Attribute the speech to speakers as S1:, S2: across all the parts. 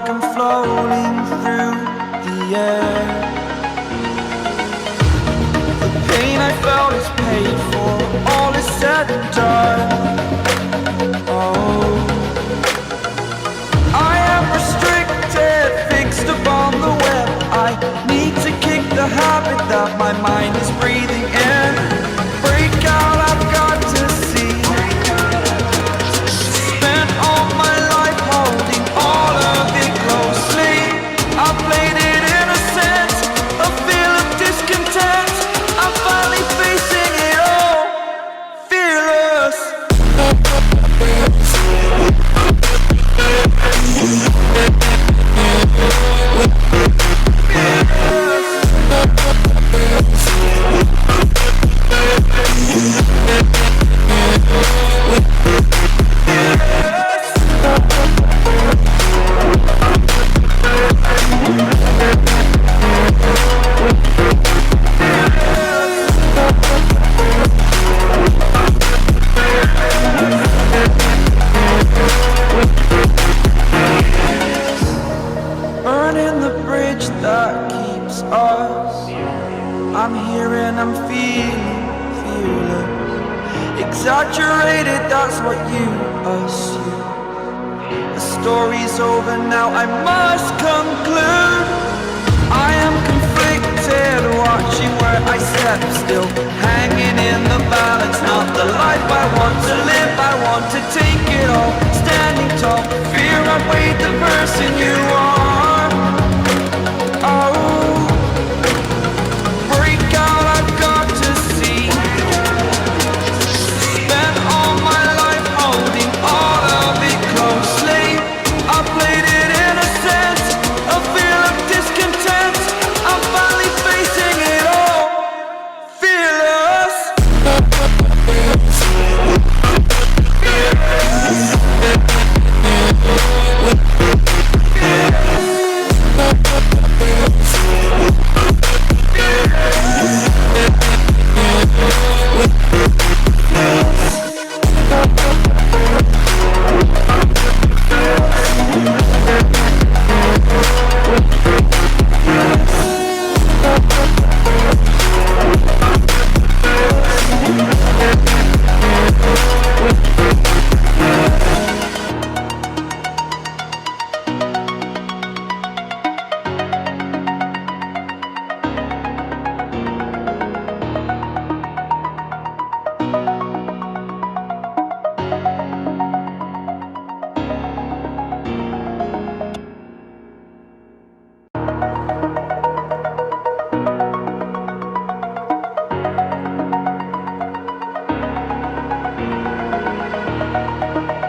S1: like I'm floating through the air. The pain I felt is paid for, all is said and done. Oh, I am restricted, fixed upon the web. I need to kick the habit that my mind is breathing in. Break out, I've got to see. Spent all my life holding all of it closely. I played it innocent, a feel of discontent. I'm finally facing it all, fearless. Burning the bridge that keeps us. I'm here and I'm feeling fearless. Exaggerated, that's what you assume. The story's over now, I must conclude. I am conflicted, watching where I step still, hanging in the balance. Not the life I want to live, I want to take it all. Standing tall, fear outweighed the person you are. Oh, break out, I've got to see. Spent all my life holding all of it closely. I played it innocent, a feel of discontent. I'm finally facing it all, fearless.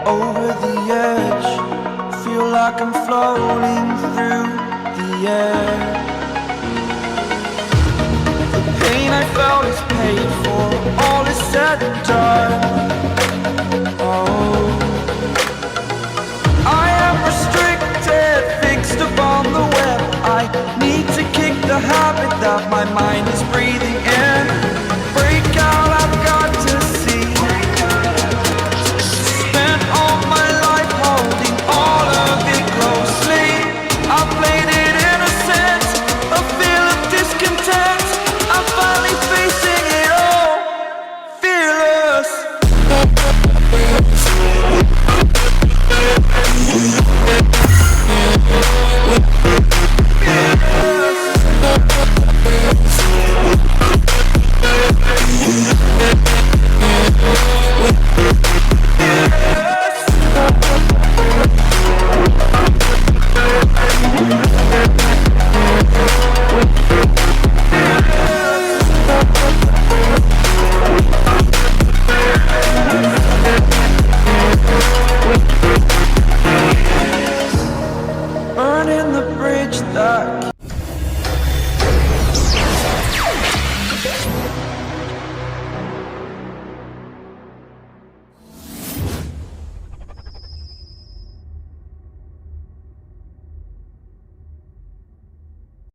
S1: Over the edge, feel like I'm floating through the air. The pain I felt is paid for, all is said and done.